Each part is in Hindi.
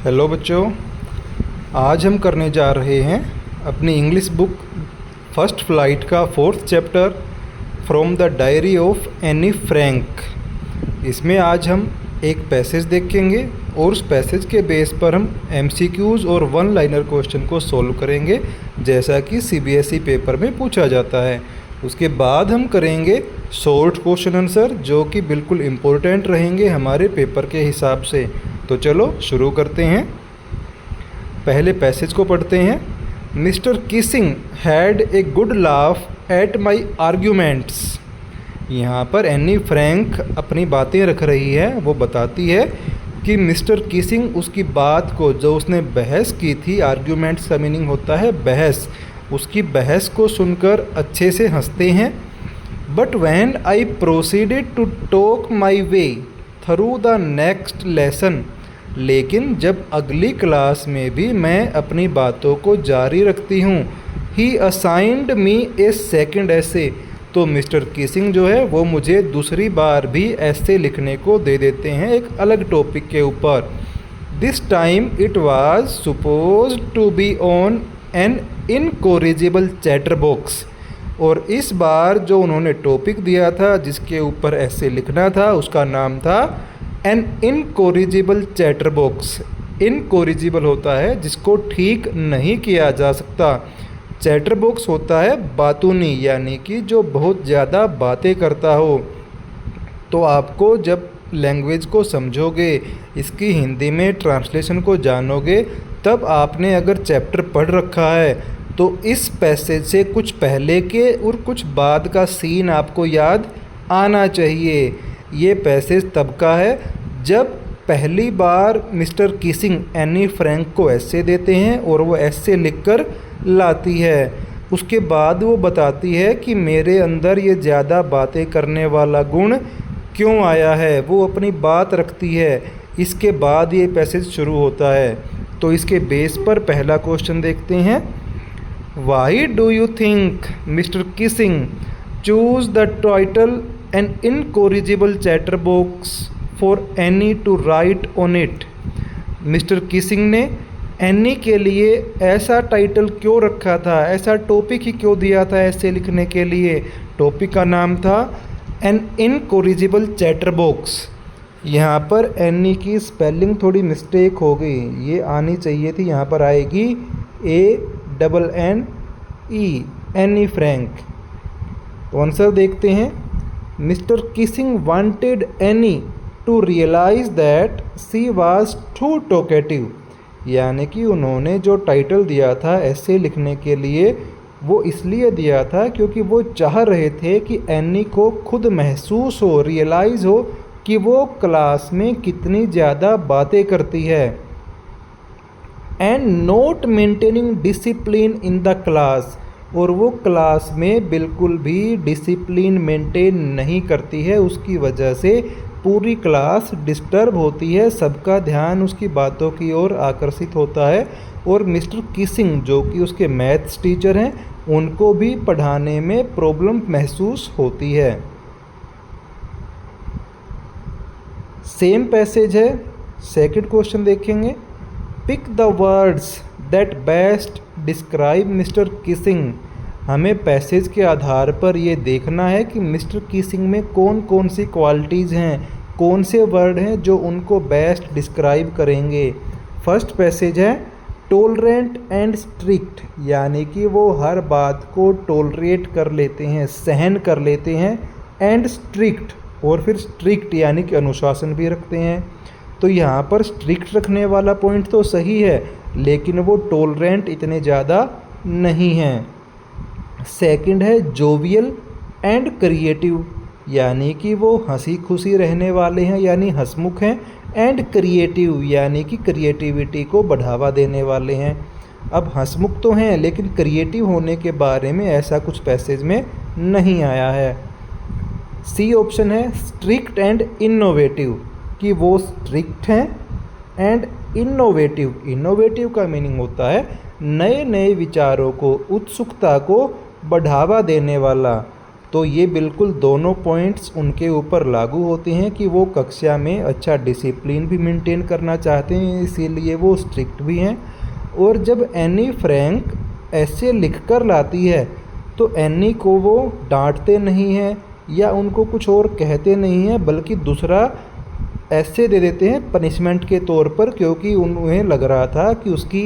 हेलो बच्चों, आज हम करने जा रहे हैं अपनी इंग्लिश बुक फर्स्ट फ्लाइट का 4th chapter from the diary of Anne Frank. इसमें आज हम एक पैसेज देखेंगे और उस पैसेज के बेस पर हम एमसीक्यूज़ और वन लाइनर क्वेश्चन को सॉल्व करेंगे, जैसा कि सीबीएसई पेपर में पूछा जाता है। उसके बाद हम करेंगे शॉर्ट क्वेश्चन आंसर, जो कि बिल्कुल इम्पोर्टेंट रहेंगे हमारे पेपर के हिसाब से। तो चलो शुरू करते हैं। पहले पैसेज को पढ़ते हैं। Mister Keesing had a good laugh at my arguments. यहाँ पर एनी फ्रैंक अपनी बातें रख रही है। वो बताती है कि मिस्टर किसिंग उसकी बात को, जो उसने बहस की थी, आर्ग्यूमेंट्स का मीनिंग होता है बहस, उसकी बहस को सुनकर अच्छे से हंसते हैं। But when I proceeded to talk my way through the next lesson, लेकिन जब अगली क्लास में भी मैं अपनी बातों को जारी रखती हूँ, ही असाइंड मी ए सेकेंड ऐसे, तो मिस्टर किसिंग जो है वो मुझे दूसरी बार भी ऐसे लिखने को दे देते हैं एक अलग टॉपिक के ऊपर। This time it was suppose to be on an incorrigible chatter box, और इस बार जो उन्होंने टॉपिक दिया था जिसके ऊपर ऐसे लिखना था, उसका नाम था एन इनकोरिजिबल चैटर बॉक्स। इनकोरिजिबल होता है जिसको ठीक नहीं किया जा सकता। चैटर बॉक्स होता है बातूनी, यानी कि जो बहुत ज़्यादा बातें करता हो। तो आपको जब लैंग्वेज को समझोगे, इसकी हिंदी में ट्रांसलेशन को जानोगे, तब आपने अगर चैप्टर पढ़ रखा है तो इस पैसेज से कुछ पहले के और कुछ बाद का सीन आपको याद आना चाहिए। ये पैसेज तब का है जब पहली बार मिस्टर किसिंग एनी फ्रैंक को ऐसे देते हैं और वो ऐसे लिखकर लाती है। उसके बाद वो बताती है कि मेरे अंदर ये ज़्यादा बातें करने वाला गुण क्यों आया है, वो अपनी बात रखती है। इसके बाद ये पैसेज शुरू होता है। तो इसके बेस पर पहला क्वेश्चन देखते हैं। Why do you think Mister Keesing choose the title an incorrigible chatter box for Anne to write on it. Mister Keesing ने एनी के लिए ऐसा टाइटल क्यों रखा था, ऐसा टॉपिक ही क्यों दिया था ऐसे लिखने के लिए। टॉपिक का नाम था एन इनकोरिजिबल चैटर बॉक्स। यहाँ पर एनी की स्पेलिंग थोड़ी मिस्टेक हो गई, ये आनी चाहिए थी, यहाँ पर आएगी ANNE, एनी फ्रैंक। तो आंसर देखते हैं। Mister Keesing wanted Anne to realise that she was too talkative, यानी कि उन्होंने जो टाइटल दिया था ऐसे लिखने के लिए, वो इसलिए दिया था क्योंकि वो चाह रहे थे कि एनी को खुद महसूस हो, रियलाइज़ हो कि वो क्लास में कितनी ज़्यादा बातें करती है। And not maintaining discipline in the class, और वो क्लास में बिल्कुल भी डिसिप्लिन मेंटेन नहीं करती है। उसकी वजह से पूरी क्लास डिस्टर्ब होती है, सबका ध्यान उसकी बातों की ओर आकर्षित होता है, और मिस्टर किसिंग जो कि उसके मैथ्स टीचर हैं, उनको भी पढ़ाने में प्रॉब्लम महसूस होती है। सेम पैसेज है, सेकंड क्वेश्चन देखेंगे। Pick the words that best describe mister Keesing. हमें पैसेज के आधार पर ये देखना है कि मिस्टर किसिंग में कौन कौन सी क्वालिटीज़ हैं, कौन से वर्ड हैं जो उनको बेस्ट डिस्क्राइब करेंगे। फर्स्ट पैसेज है टॉलरेंट एंड स्ट्रिक्ट, यानी कि वो हर बात को टॉलरेट कर लेते हैं, सहन कर लेते हैं। एंड स्ट्रिक्ट, और फिर स्ट्रिक्ट यानी कि अनुशासन भी रखते हैं। तो यहाँ पर स्ट्रिक्ट रखने वाला पॉइंट तो सही है, लेकिन वो टॉलरेंट इतने ज़्यादा नहीं हैं। सेकंड है जोवियल एंड क्रिएटिव, यानी कि वो हंसी खुशी रहने वाले हैं, यानी हंसमुख हैं। एंड क्रिएटिव, यानी कि क्रिएटिविटी को बढ़ावा देने वाले हैं। अब हंसमुख तो हैं, लेकिन क्रिएटिव होने के बारे में ऐसा कुछ पैसेज में नहीं आया है। सी ऑप्शन है स्ट्रिक्ट एंड इनोवेटिव, कि वो स्ट्रिक्ट हैं एंड इनोवेटिव। इनोवेटिव का मीनिंग होता है नए नए विचारों को, उत्सुकता को बढ़ावा देने वाला। तो ये बिल्कुल दोनों पॉइंट्स उनके ऊपर लागू होते हैं कि वो कक्षा में अच्छा डिसिप्लिन भी मेंटेन करना चाहते हैं, इसीलिए वो स्ट्रिक्ट भी हैं। और जब एनी फ्रैंक ऐसे लिख कर लाती है तो एनी को वो डांटते नहीं हैं या उनको कुछ और कहते नहीं हैं, बल्कि दूसरा ऐसे दे देते हैं पनिशमेंट के तौर पर, क्योंकि उन्हें लग रहा था कि उसकी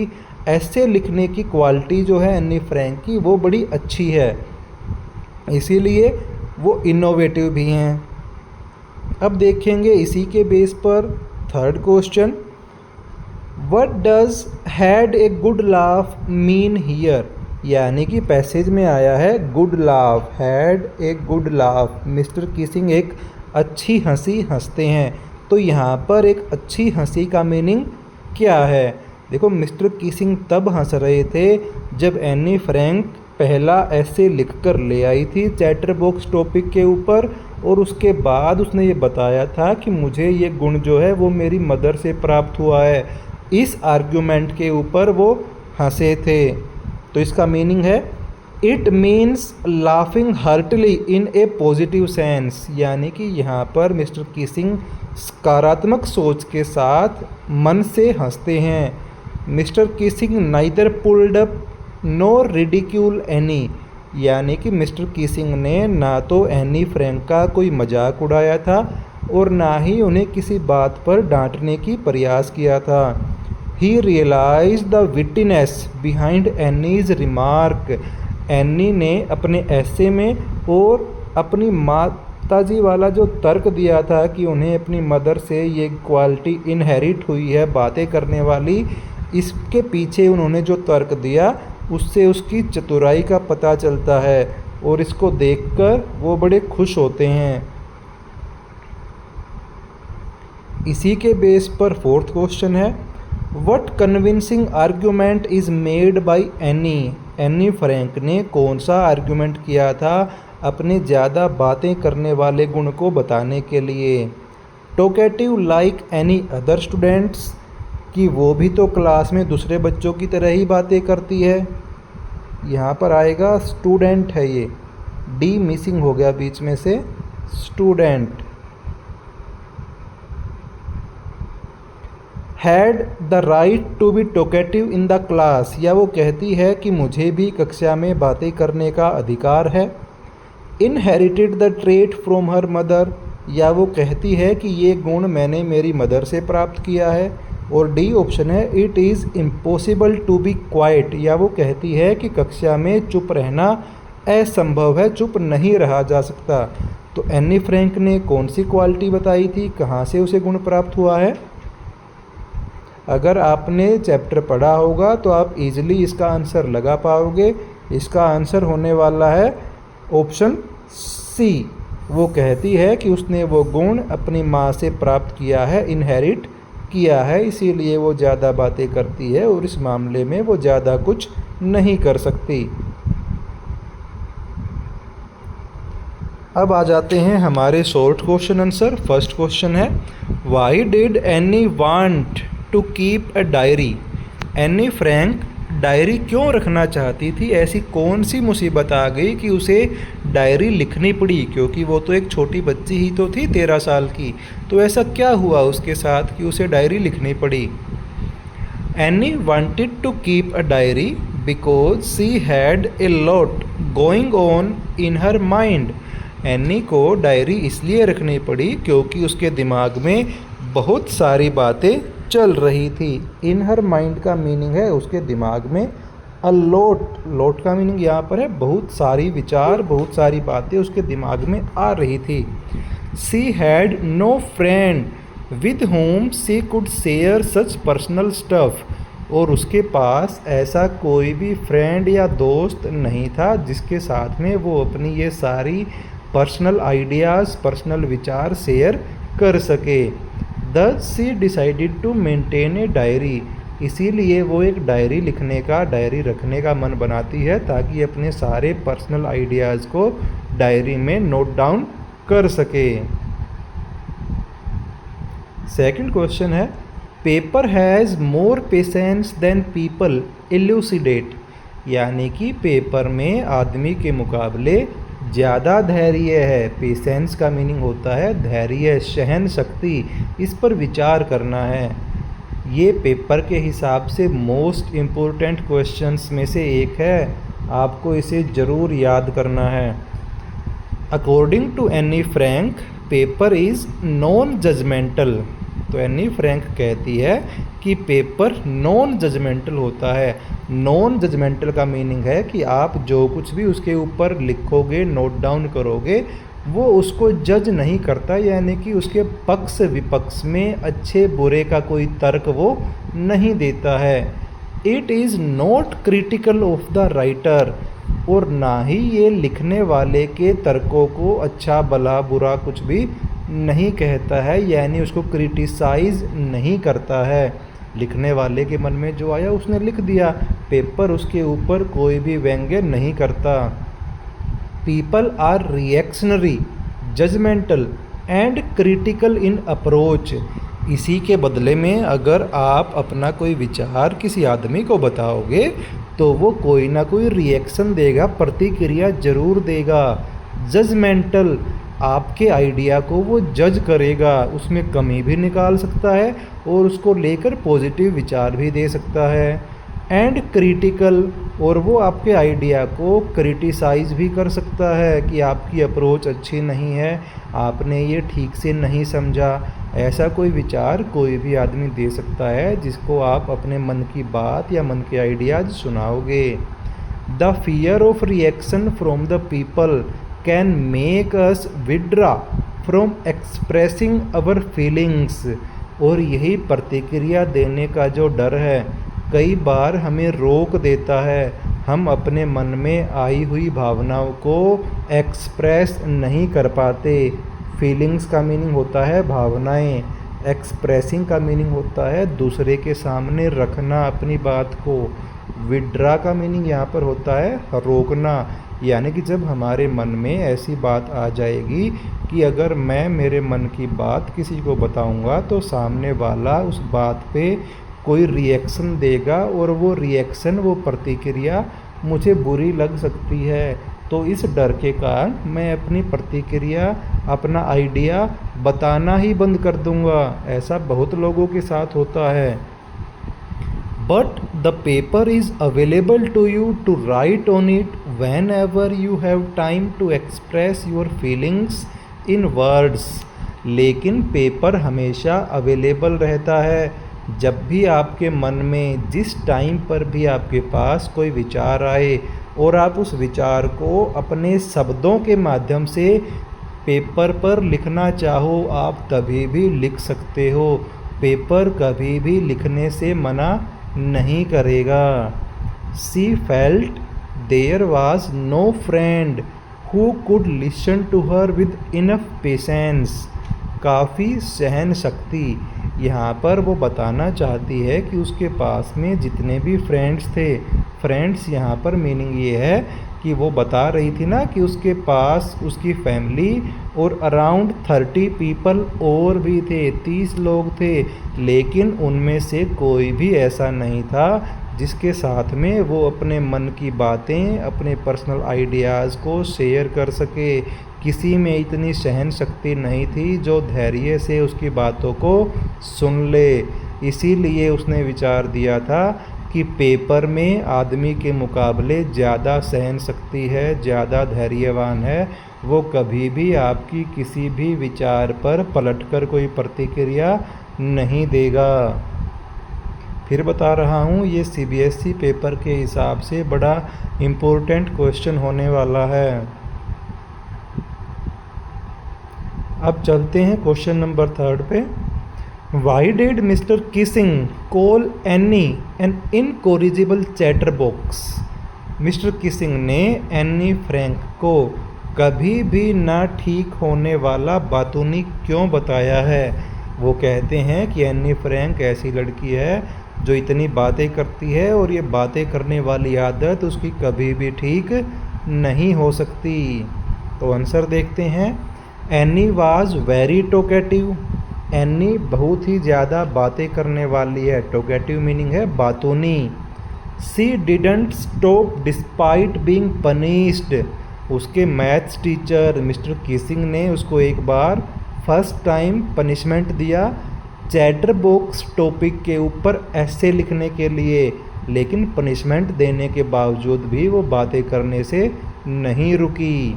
ऐसे लिखने की क्वालिटी जो है एनी फ्रैंक की वो बड़ी अच्छी है, इसीलिए वो इनोवेटिव भी हैं। अब देखेंगे इसी के बेस पर third question, what does had a good laugh mean here. यानी कि पैसेज में आया है good laugh, had a good laugh, mister Keesing एक अच्छी हंसी हंसते हैं। तो यहाँ पर एक अच्छी हंसी का मीनिंग क्या है? देखो, मिस्टर किसिंग तब हंस रहे थे जब एनी फ्रैंक पहला ऐसे लिख कर ले आई थी चैटर बॉक्स टॉपिक के ऊपर, और उसके बाद उसने ये बताया था कि मुझे ये गुण जो है वो मेरी मदर से प्राप्त हुआ है। इस आर्ग्यूमेंट के ऊपर वो हंसे थे। तो इसका मीनिंग है it means laughing heartily in A positive sense. यानी कि यहाँ पर मिस्टर किसिंग सकारात्मक सोच के साथ मन से हंसते हैं। Mister Keesing neither pulled up nor ridicule Anne. यानी कि मिस्टर किसिंग ने ना तो एनी फ्रैंक का कोई मजाक उड़ाया था और ना ही उन्हें किसी बात पर डांटने की प्रयास किया था। He realized the wittiness behind Annie's remark। Any ने अपने ऐसे में और अपनी माताजी वाला जो तर्क दिया था कि उन्हें अपनी मदर से ये क्वालिटी इनहेरिट हुई है बातें करने वाली, इसके पीछे उन्होंने जो तर्क दिया उससे उसकी चतुराई का पता चलता है और इसको देखकर वो बड़े खुश होते हैं। इसी के बेस पर फोर्थ क्वेश्चन है, what convincing argument is made by any. Anne Frank ने कौन सा आर्ग्यूमेंट किया था अपने ज़्यादा बातें करने वाले गुण को बताने के लिए? Talkative like any other students, कि वो भी तो क्लास में दूसरे बच्चों की तरह ही बातें करती है। यहाँ पर आएगा स्टूडेंट है, ये डी मिसिंग हो गया बीच में से, student. Had the right to be talkative in the class, या वो कहती है कि मुझे भी कक्षा में बातें करने का अधिकार है। Inherited the trait from her mother, या वो कहती है कि ये गुण मैंने मेरी मदर से प्राप्त किया है। और डी ऑप्शन है, it is impossible to be quiet, या वो कहती है कि कक्षा में चुप रहना असंभव है, चुप नहीं रहा जा सकता। तो एनी फ्रैंक ने कौन सी क्वालिटी बताई थी, कहाँ से उसे गुण प्राप्त हुआ है? अगर आपने चैप्टर पढ़ा होगा तो आप इजीली इसका आंसर लगा पाओगे। इसका आंसर होने वाला है ऑप्शन सी। वो कहती है कि उसने वो गुण अपनी माँ से प्राप्त किया है, इनहेरिट किया है, इसीलिए वो ज़्यादा बातें करती है और इस मामले में वो ज़्यादा कुछ नहीं कर सकती। अब आ जाते हैं हमारे short question answer. First question है, why did Anne want to keep a diary. Anne Frank diary क्यों रखना चाहती थी? ऐसी कौन सी मुसीबत आ गई कि उसे डायरी लिखनी पड़ी? क्योंकि वो तो एक छोटी बच्ची ही तो थी 13 साल की, तो ऐसा क्या हुआ उसके साथ कि उसे डायरी लिखनी पड़ी? Anne wanted to keep a diary because she had a lot going on in her mind. Anne को डायरी इसलिए रखनी पड़ी क्योंकि उसके दिमाग में बहुत सारी बातें चल रही थी। इन हर माइंड का मीनिंग है उसके दिमाग में, अ लॉट, लॉट का मीनिंग यहाँ पर है बहुत सारी विचार, बहुत सारी बातें उसके दिमाग में आ रही थी। She had no friend with whom she could share such personal stuff, और उसके पास ऐसा कोई भी फ्रेंड या दोस्त नहीं था जिसके साथ में वो अपनी ये सारी पर्सनल आइडियाज़, पर्सनल विचार शेयर कर सके। Thus she decided to maintain a diary, इसीलिए वो एक डायरी लिखने का, डायरी रखने का मन बनाती है ताकि अपने सारे पर्सनल आइडियाज़ को डायरी में नोट डाउन कर सके। सेकंड क्वेश्चन है, paper has more patience than people elucidate. यानी कि पेपर में आदमी के मुकाबले ज़्यादा धैर्य है, पेशेंस का मीनिंग होता है धैर्य, सहन शक्ति, इस पर विचार करना है। ये पेपर के हिसाब से मोस्ट इम्पोर्टेंट क्वेश्चंस में से एक है, आपको इसे ज़रूर याद करना है। According to Anne Frank paper is non judgemental. तो एनी फ्रैंक कहती है कि पेपर नॉन जजमेंटल होता है। नॉन जजमेंटल का मीनिंग है कि आप जो कुछ भी उसके ऊपर लिखोगे, नोट डाउन करोगे, वो उसको जज नहीं करता, यानी कि उसके पक्ष विपक्ष में अच्छे बुरे का कोई तर्क वो नहीं देता है। It is not critical of the writer, और ना ही ये लिखने वाले के तर्कों को अच्छा भला बुरा कुछ भी नहीं कहता है, यानी उसको क्रिटिसाइज़ नहीं करता है। लिखने वाले के मन में जो आया उसने लिख दिया, पेपर उसके ऊपर कोई भी व्यंग्य नहीं करता। People are reactionary, judgemental and critical in approach. इसी के बदले में अगर आप अपना कोई विचार किसी आदमी को बताओगे तो वो कोई ना कोई रिएक्शन देगा, प्रतिक्रिया जरूर देगा। जजमेंटल, आपके आइडिया को वो जज करेगा, उसमें कमी भी निकाल सकता है और उसको लेकर पॉजिटिव विचार भी दे सकता है। एंड क्रिटिकल, और वो आपके आइडिया को क्रिटिसाइज़ भी कर सकता है कि आपकी अप्रोच अच्छी नहीं है, आपने ये ठीक से नहीं समझा। ऐसा कोई विचार कोई भी आदमी दे सकता है जिसको आप अपने मन की बात या मन के आइडियाज़ सुनाओगे। The fear of reaction from the people can make us withdraw from expressing our feelings. और यही प्रतिक्रिया देने का जो डर है कई बार हमें रोक देता है, हम अपने मन में आई हुई भावनाओं को एक्सप्रेस नहीं कर पाते। फीलिंग्स का मीनिंग होता है भावनाएं, एक्सप्रेसिंग का मीनिंग होता है दूसरे के सामने रखना अपनी बात को। विड्रा का मीनिंग यहाँ पर होता है रोकना, यानी कि जब हमारे मन में ऐसी बात आ जाएगी कि अगर मैं मेरे मन की बात किसी को बताऊंगा तो सामने वाला उस बात पे कोई रिएक्शन देगा और वो रिएक्शन, वो प्रतिक्रिया मुझे बुरी लग सकती है, तो इस डर के कारण मैं अपनी प्रतिक्रिया, अपना आइडिया बताना ही बंद कर दूंगा। ऐसा बहुत लोगों के साथ होता है। But the paper is available to you to write on it whenever you have time to express your feelings in words. लेकिन पेपर हमेशा अवेलेबल रहता है, जब भी आपके मन में जिस टाइम पर भी आपके पास कोई विचार आए और आप उस विचार को अपने शब्दों के माध्यम से पेपर पर लिखना चाहो, आप तभी भी लिख सकते हो। पेपर कभी भी लिखने से मना नहीं करेगा। She felt there was no friend who could listen to her with enough patience. काफ़ी सहन शक्ति, यहाँ पर वो बताना चाहती है कि उसके पास में जितने भी फ्रेंड्स थे, फ्रेंड्स यहाँ पर मीनिंग ये है कि वो बता रही थी ना कि उसके पास उसकी फैमिली और अराउंड 30 पीपल और भी थे, 30 लोग थे, लेकिन उनमें से कोई भी ऐसा नहीं था जिसके साथ में वो अपने मन की बातें, अपने पर्सनल आइडियाज़ को शेयर कर सके। किसी में इतनी सहन शक्ति नहीं थी जो धैर्य से उसकी बातों को सुन ले। इसीलिए उसने विचार दिया था कि पेपर में आदमी के मुकाबले ज़्यादा सहन शक्ति है, ज़्यादा धैर्यवान है, वो कभी भी आपकी किसी भी विचार पर पलटकर कोई प्रतिक्रिया नहीं देगा। फिर बता रहा हूँ, ये CBSE पेपर के हिसाब से बड़ा इम्पोर्टेंट क्वेश्चन होने वाला है। अब चलते हैं क्वेश्चन नंबर 3 पे। Why did Mister Keesing call Anne an incorrigible chatterbox. Mister Keesing ने एनी फ्रैंक को कभी भी ना ठीक होने वाला बातूनी क्यों बताया है। वो कहते हैं कि एनी फ्रैंक ऐसी लड़की है जो इतनी बातें करती है और ये बातें करने वाली आदत उसकी कभी भी ठीक नहीं हो सकती। तो आंसर देखते हैं। Any was very talkative. Any बहुत ही ज़्यादा बातें करने वाली है, टॉकेटिव मीनिंग है बातूनी। She didn't stop despite being punished. उसके मैथ्स टीचर मिस्टर किसिंग ने उसको एक बार फर्स्ट टाइम पनिशमेंट दिया चैटरबॉक्स टॉपिक के ऊपर ऐसे लिखने के लिए, लेकिन पनिशमेंट देने के बावजूद भी वो बातें करने से नहीं रुकी।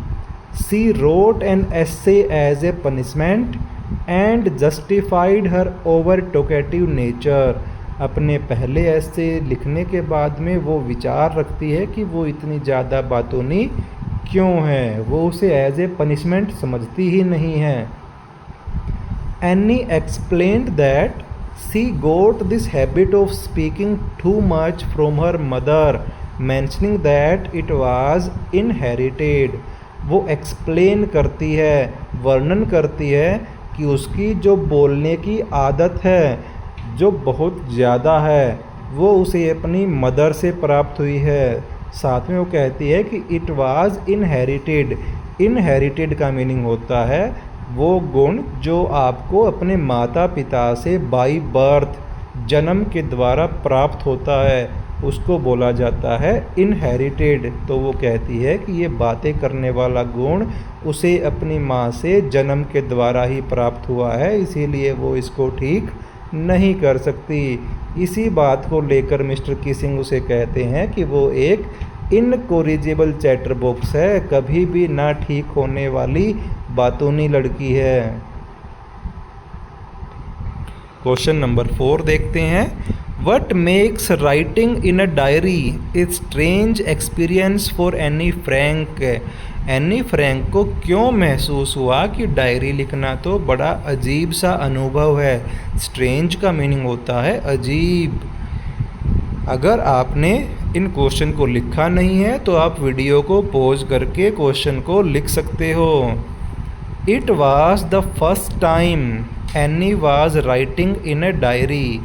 She wrote an essay as a punishment and justified her over talkative nature. अपने पहले ऐसे लिखने के बाद में वो विचार रखती है कि वो इतनी ज़्यादा बातूनी क्यों है, वो उसे एज ए पनिशमेंट समझती ही नहीं है। Annie explained that she got this habit of speaking too much from her mother, mentioning that it was inherited। वो एक्सप्लेन करती है, वर्णन करती है कि उसकी जो बोलने की आदत है जो बहुत ज़्यादा है वो उसे अपनी मदर से प्राप्त हुई है। साथ में वो कहती है कि इट वाज इनहेरिटेड। इनहेरिटेड का मीनिंग होता है वो गुण जो आपको अपने माता पिता से बाई बर्थ जन्म के द्वारा प्राप्त होता है उसको बोला जाता है इनहेरिटेड। तो वो कहती है कि ये बातें करने वाला गुण उसे अपनी माँ से जन्म के द्वारा ही प्राप्त हुआ है, इसीलिए वो इसको ठीक नहीं कर सकती। इसी बात को लेकर मिस्टर किसिंग उसे कहते हैं कि वो एक इनकोरिजिबल चैटरबॉक्स है, कभी भी ना ठीक होने वाली बातूनी लड़की है। क्वेश्चन नंबर 4 देखते हैं। What makes writing in a diary a strange experience for Anne Frank. Any Frank को क्यों महसूस हुआ कि डायरी लिखना तो बड़ा अजीब सा अनुभव है। स्ट्रेंज का मीनिंग होता है अजीब। अगर आपने इन क्वेश्चन को लिखा नहीं है तो आप वीडियो को पॉज करके क्वेश्चन को लिख सकते हो। It was the first time any was writing in a diary.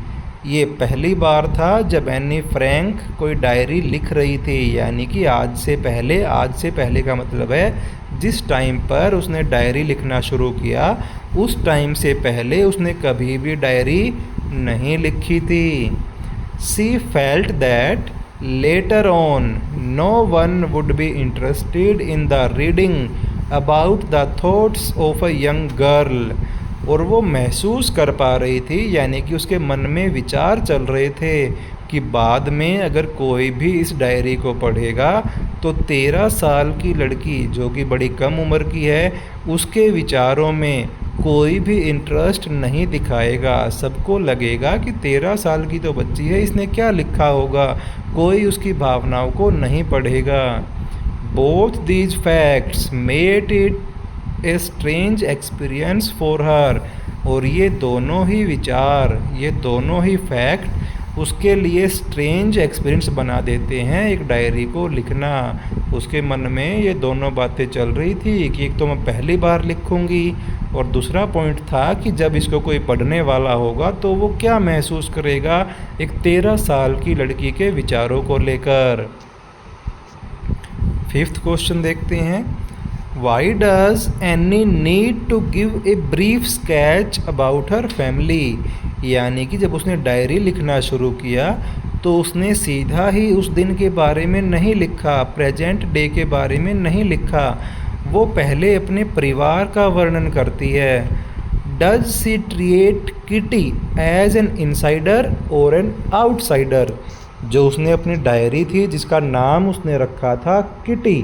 ये पहली बार था जब एनी फ्रैंक कोई डायरी लिख रही थी, यानी कि आज से पहले। आज से पहले का मतलब है जिस टाइम पर उसने डायरी लिखना शुरू किया उस टाइम से पहले उसने कभी भी डायरी नहीं लिखी थी। She felt that later on no one would be interested in the reading about the thoughts of a young girl। और वो महसूस कर पा रही थी, यानी कि उसके मन में विचार चल रहे थे कि बाद में अगर कोई भी इस डायरी को पढ़ेगा तो 13 साल की लड़की जो कि बड़ी कम उम्र की है उसके विचारों में कोई भी इंटरेस्ट नहीं दिखाएगा। सबको लगेगा कि 13 साल की तो बच्ची है, इसने क्या लिखा होगा, कोई उसकी भावनाओं को नहीं पढ़ेगा। Both these facts made it a strange experience for her. और ये दोनों ही विचार, ये दोनों ही फैक्ट उसके लिए स्ट्रेंज एक्सपीरियंस बना देते हैं एक डायरी को लिखना। उसके मन में ये दोनों बातें चल रही थी कि एक तो मैं पहली बार लिखूंगी और दूसरा पॉइंट था कि जब इसको कोई पढ़ने वाला होगा तो वो क्या महसूस करेगा एक 13 साल की लड़की के विचारों को लेकर। 5th क्वेश्चन देखते हैं। Why does Anne need to give a brief sketch about her family. यानी कि जब उसने डायरी लिखना शुरू किया तो उसने सीधा ही उस दिन के बारे में नहीं लिखा, प्रेजेंट डे के बारे में नहीं लिखा, वो पहले अपने परिवार का वर्णन करती है। Does she treat Kitty as an insider और एन आउटसाइडर। जो उसने अपनी डायरी थी जिसका नाम उसने रखा था किटी,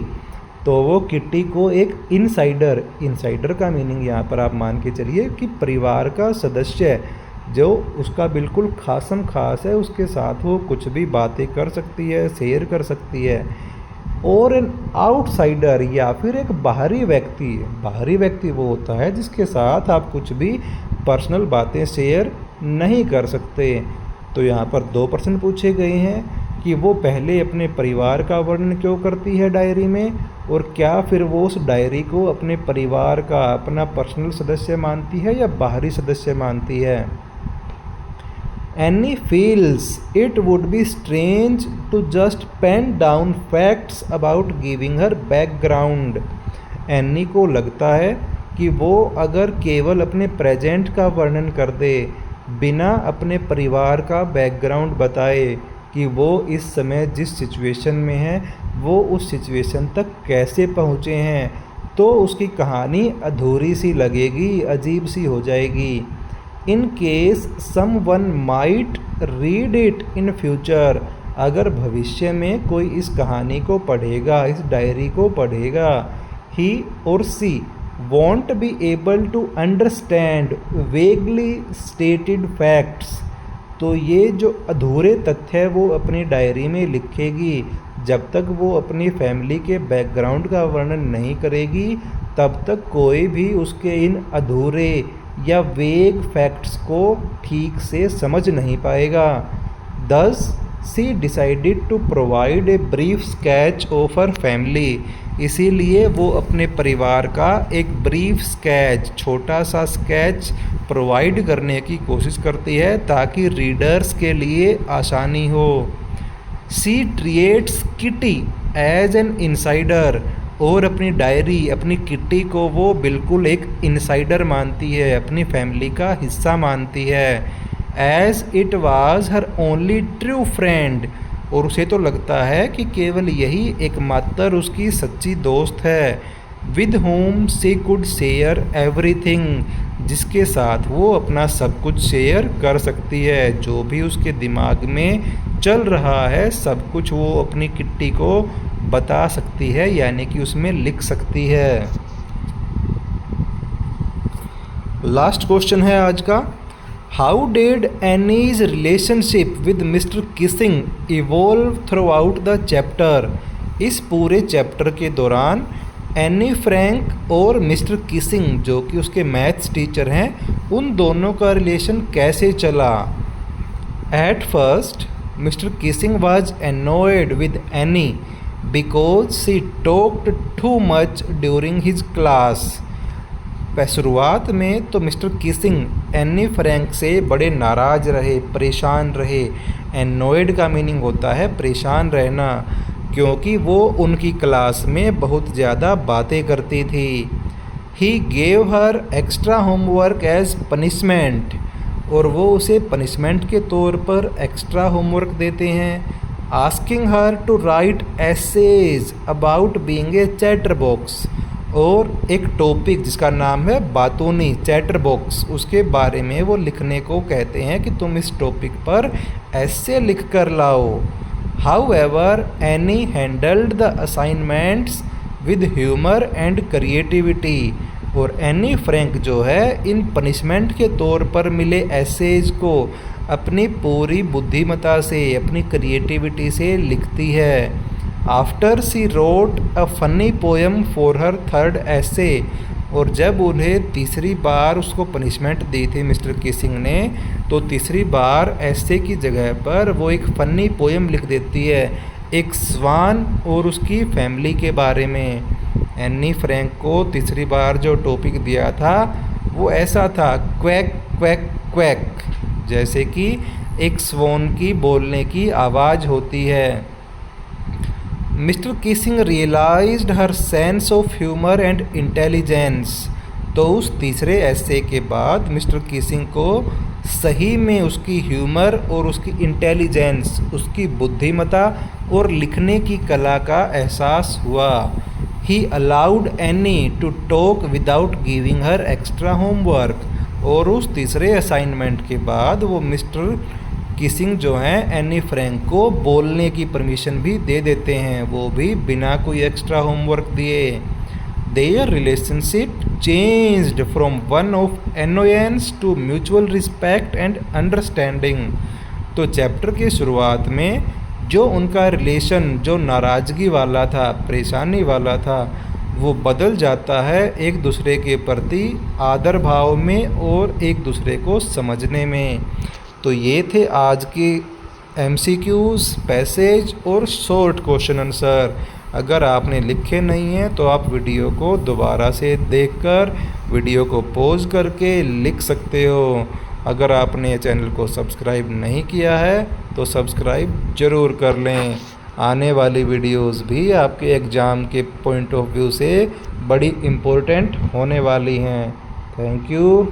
तो वो किटी को एक इनसाइडर, इनसाइडर का मीनिंग यहाँ पर आप मान के चलिए कि परिवार का सदस्य जो उसका बिल्कुल खासम खास है, उसके साथ वो कुछ भी बातें कर सकती है, शेयर कर सकती है। और एन आउटसाइडर या फिर एक बाहरी व्यक्ति। बाहरी व्यक्ति वो होता है जिसके साथ आप कुछ भी पर्सनल बातें शेयर नहीं कर सकते। तो यहाँ पर 2 प्रश्न पूछे गए हैं कि वो पहले अपने परिवार का वर्णन क्यों करती है डायरी में, और क्या फिर वो उस डायरी को अपने परिवार का अपना पर्सनल सदस्य मानती है या बाहरी सदस्य मानती है। Annie feels it would be strange to just pen down facts about giving her background। Any को लगता है कि वो अगर केवल अपने प्रेजेंट का वर्णन कर दे बिना अपने परिवार का बैकग्राउंड बताए कि वो इस समय जिस सिचुएशन में है वो उस सिचुएशन तक कैसे पहुँचे हैं, तो उसकी कहानी अधूरी सी लगेगी, अजीब सी हो जाएगी। In case someone might read it in future, अगर भविष्य में कोई इस कहानी को पढ़ेगा, इस डायरी को पढ़ेगा, ही और सी won't be able to understand vaguely stated facts, तो ये जो अधूरे तथ्य है वो अपनी डायरी में लिखेगी। जब तक वो अपनी फैमिली के बैकग्राउंड का वर्णन नहीं करेगी तब तक कोई भी उसके इन अधूरे या वेग फैक्ट्स को ठीक से समझ नहीं पाएगा। Thus she decided to provide a brief sketch of her family, इसीलिए वो अपने परिवार का एक ब्रीफ स्केच, छोटा सा स्केच प्रोवाइड करने की कोशिश करती है ताकि रीडर्स के लिए आसानी हो। She treats Kitty as an insider, और अपनी डायरी, अपनी किटी को वो बिल्कुल एक इनसाइडर मानती है, अपनी फैमिली का हिस्सा मानती है। As it was her only true friend, और उसे तो लगता है कि केवल यही एकमात्र उसकी सच्ची दोस्त है। With whom she could share everything, जिसके साथ वो अपना सब कुछ शेयर कर सकती है, जो भी उसके दिमाग में चल रहा है सब कुछ वो अपनी किट्टी को बता सकती है, यानी कि उसमें लिख सकती है। लास्ट क्वेश्चन है आज का, how did Annie's relationship with mister Keesing evolve through out the chapter, इस पूरे चैप्टर के दौरान एनी फ्रैंक और मिस्टर किसिंग जो कि उसके मैथ्स टीचर हैं, उन दोनों का रिलेशन कैसे चला। At first Mister Keesing was annoyed with Anne because she talked too much during his class. शुरुआत में तो मिस्टर किसिंग एनी फ्रैंक से बड़े नाराज़ रहे, परेशान रहे। एनोयड का मीनिंग होता है परेशान रहना, क्योंकि वो उनकी क्लास में बहुत ज़्यादा बातें करती थी। He gave her extra homework as punishment, और वो उसे पनिशमेंट के तौर पर एक्स्ट्रा होमवर्क देते हैं। Asking her to write essays about being a chatter box, और एक टॉपिक जिसका नाम है बातूनी, चैटर बॉक्स, उसके बारे में वो लिखने को कहते हैं कि तुम इस टॉपिक पर ऐसे लिख कर लाओ। However any handled the assignments with humour and creativity, और एनी फ्रैंक जो है इन पनिशमेंट के तौर पर मिले एसेज को अपनी पूरी बुद्धिमत्ता से, अपनी क्रिएटिविटी से लिखती है। After she wrote a funny poem for her third essay, और जब उन्हें तीसरी बार उसको पनिशमेंट दी थी मिस्टर किसिंग ने, तो तीसरी बार ऐसे की जगह पर वो एक फ़नी पोएम लिख देती है, एक स्वान और उसकी फैमिली के बारे में। एनी फ्रैंक को तीसरी बार जो टॉपिक दिया था वो ऐसा था, क्वैक क्वैक क्वैक, जैसे कि एक स्वॉन की बोलने की आवाज़ होती है। Mister Keesing realised her sense of humour and intelligence, तो उस तीसरे ऐसे के बाद मिस्टर किसिंग को सही में उसकी ह्यूमर और उसकी इंटेलिजेंस, उसकी बुद्धिमत्ता और लिखने की कला का एहसास हुआ। He allowed Anne to talk without giving her extra homework, और उस तीसरे असाइनमेंट के बाद वो मिस्टर किसिंग जो हैं एनी फ्रैंक को बोलने की परमिशन भी दे देते हैं, वो भी बिना कोई एक्स्ट्रा होमवर्क दिए। Their relationship changed from one of annoyance to mutual respect and understanding, तो चैप्टर की शुरुआत में जो उनका रिलेशन जो नाराज़गी वाला था, परेशानी वाला था, वो बदल जाता है एक दूसरे के प्रति आदर भाव में और एक दूसरे को समझने में। तो ये थे आज के MCQs, पैसेज और शॉर्ट क्वेश्चन आंसर। अगर आपने लिखे नहीं हैं तो आप वीडियो को दोबारा से देखकर वीडियो को पॉज करके लिख सकते हो। अगर आपने चैनल को सब्सक्राइब नहीं किया है तो सब्सक्राइब ज़रूर कर लें। आने वाली वीडियोस भी आपके एग्ज़ाम के पॉइंट ऑफ व्यू से बड़ी इम्पोर्टेंट होने वाली हैं। Thank you.